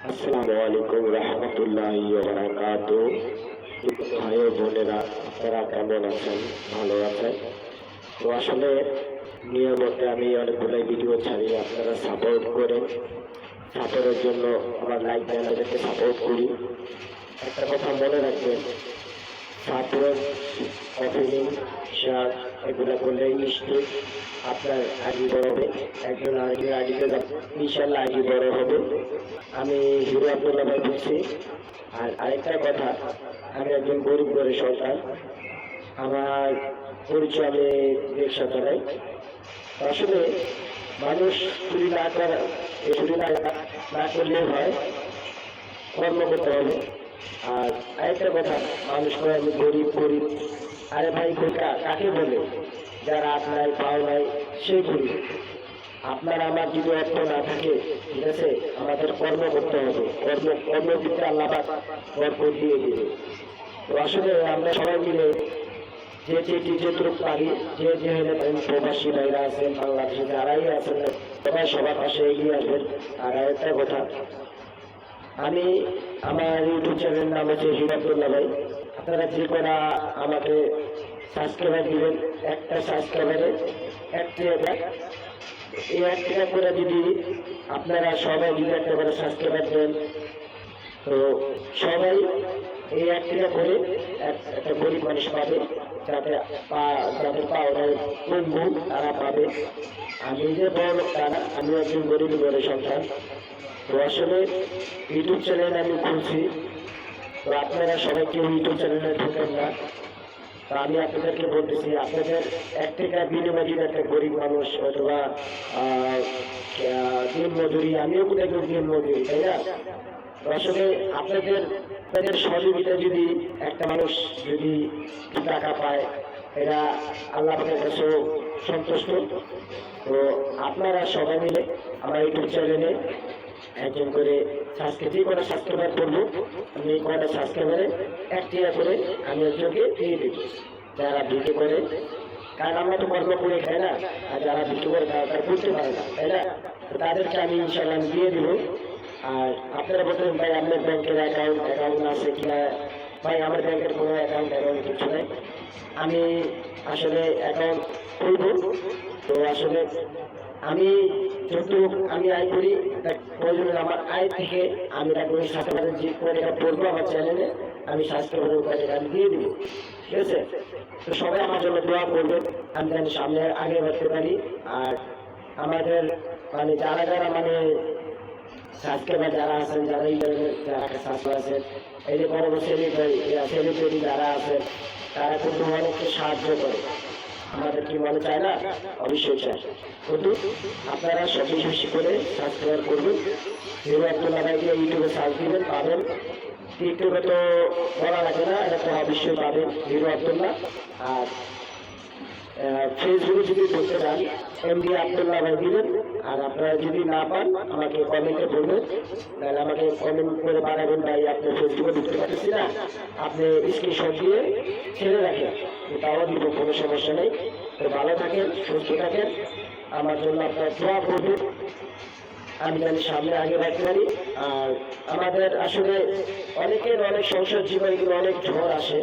আসসালামু আলাইকুম রহমতুল্লাহি ওয়া বারাকাতুহু। ভাই ও বোনেরা, আপনারা কেমন আছেন? ভালো আছেন তো? আসলে নিয়মিত আমি অনেকগুলো ভিডিও ছাড়ি, আপনারা সাপোর্ট করেন। সাপোর্টের জন্য আমার লাইক দেন, এদেরকে সাপোর্ট করি। একটা কথা মনে রাখবেন, সাপোর্ট, ওপেনিং, শেয়ার এগুলো করলে নিশ্চিত আপনার আইডি বড় হবে। একজন আইডি আইডিতে ইনশাল্লাহ আইডি বড় হবে। আমি হিরো আব্দুল্লাহ ভাই বলছি। আর আরেকটা কথা, আমি একজন গরিব ঘরের সন্তান। আমার পরিচয়, আমি রিক্সা চালাই। আসলে মানুষ চুরি না করা, চুরি না করলেই হয়, কর্ম করতে হবে। আর আরেকটা কথা, মানুষ করে আমি গরিব গরিব, আরে ভাই কাকে বলে? যারা আপনার পাও নাই সেই গরিব। আপনার আমার যদি অর্থ না থাকে, ঠিক আছে, আমাদের কর্ম করতে হবে। কর্ম দিতে আল্লাহ বরকত দিয়ে দিবে। তো আসলে আমরা সবাই মিলে যেটুকু পারি, যে প্রবাসী ভাইরা আছেন, বাংলাদেশে যারাই আছেন, সবাই সবার পাশে এগিয়ে আসবেন। আর আরেকটা কথা, আমি আমার ইউটিউব চ্যানেলের নাম হচ্ছে হিরো আব্দুল্লাহ ভাই। আপনারা যে করা আমাকে সাবস্ক্রাইবার দিবেন, একটা সাবস্ক্রাইবারে 1 টাকা, এই 1 টাকা করে যদি আপনারা সবাই যদি একটা করে সাবস্ক্রাইবার দেন, তো সবাই এই 1 টাকা করে একটা গরিব মানুষ পাবে, যাদের পাওয়ার বন্ধু তারা পাবে। আমি যে বড় লোক তারা, আমি একজন গরিব ঘরের সন্তান। তো আসলে ইউটিউব চ্যানেল আমি খুলছি, তো আপনারা সবাই কেউ ইউটিউব চ্যানেলে ঢুকেন না। তো আমি আপনাদেরকে বলতেছি, আপনাদের 1 টাকা বিনিময়ে যদি একটা গরিব মানুষ অথবা দিন মজুরি, আমিও কোথায় দিন মজুরি, তাই না? তো আসলে আপনাদের সহযোগিতা যদি একটা মানুষ যদি টাকা পায়, এরা আল্লাহ পাকের কাছেও সন্তুষ্ট। তো আপনারা সবাই মিলে আমার ইউটিউব চ্যানেলে একজন করে যে কটা সাবস্ক্রাইবার করবো, আমি এই কটা সাবস্ক্রাইবারে 1 টাকা করে আমি একজনকে দিয়ে দেব, যারা বিক্রি করে। কারণ আমরা তো কর্ম করে খাই না, আর যারা বিক্রি করে তারা করতে পারে না, তাই না? তো তাদেরকে আমি ইনশাল্লাহ দিয়ে দেবো। আর আপনারা বলতেন, ভাই আপনার ব্যাংকের অ্যাকাউন্ট আছে কিনা? ভাই আমার ব্যাংকের কোনো অ্যাকাউন্ট কিছু নেই। আমি আসলে অ্যাকাউন্ট খুলব। তো আসলে আমি যতটুকু আমি আয় করি, প্রয়োজন আমার আয় থেকে আমি সাবস্ক্রাইবার যে টাকা পড়বো আমার চ্যানেলে, আমি সাবস্ক্রাইবারের টাকা আমি দিয়ে দিব, ঠিক আছে? তো সবাই আমার জন্য দোয়া করবেন, আমি যেন সামনে আগে বাড়তে পারি। আর আমাদের যারা সাবস্ক্রাইবার যারা আছেন, যারা সাবস্ক্রাইবার আছেন, এই যে বড় বড় সেলিব্রিটি যারা আছেন, তারা কিন্তু অনেককে সাহায্য করে। আমাদের কি মনে চায় না? অবশ্যই চায়। কিন্তু আপনারা সব বেশি করে সাবস্ক্রাইব করবেন। হিরো আব্দুল্লাহ ভাইকে ইউটিউবে সার্চ দিবেন, পাবেন। টিকটকে তো বলা লাগে না, এটা তো অবশ্যই পাবেন হিরো আব্দুল্লাহ। আর ফেসবুকে যদি করতে চান, এমডি আব্দুল্লাহ ভাই দিবেন। আর আপনারা যদি না পান, আমাকে কমেন্টে বলবেন, তাহলে আমাকে কমেন্ট করে বানাবেন, ভাই আপনি ফেসবুকে ঢুকতে পারতেছি না, আপনি স্ক্রিনশট দিয়ে ছেড়ে রাখেন, তাও দিব, কোনো সমস্যা নেই। তো ভালো থাকেন, সুস্থ থাকেন, আমার জন্য আপনার দোয়া করবেন, আমি জানি সামনে আগে রাখতে পারি। আর আমাদের আসলে অনেকের অনেক সংসার জীবনে অনেক ঝড় আসে,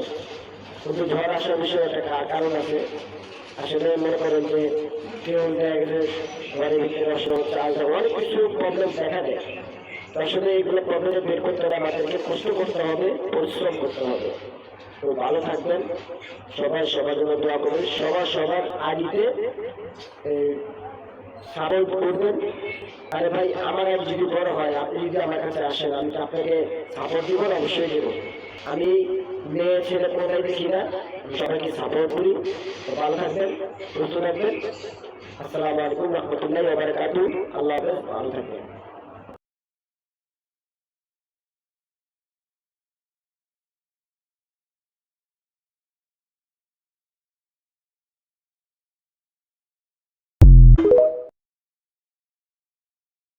কিন্তু ঝড় আসার বিষয়ে একটা কারণ আছে। আসলে মনে করেন যে কেউ দেখা গেছে ঘরের ভিতরে অনেক কিছু প্রবলেম দেখা দেয়। তো আসলে এইগুলো প্রবলেমে বের করতে হলে আমাদেরকে কষ্ট করতে হবে, পরিশ্রম করতে হবে। তো ভালো থাকবেন, সবাই সবার জন্য দোয়া করবেন, সবার আইডিতে সাপোর্ট করবেন। আরে ভাই, আমার আইডি যদি বড় হয়, আপনি যদি আমার কাছে আসেন, আমি তো আপনাকে সাপোর্ট দিব, অবশ্যই দেবো। আমি মেয়ে ছেলে কোথায় দেখি না, সবাইকে সাপোর্ট করি। তো ভালো থাকবেন, সুস্থ থাকবেন। আসসালামু আলাইকুম রহমতুল্লাহি ওয়া বারাকাতুহু। আল্লাহ হাফেজ, ভালো থাকবেন।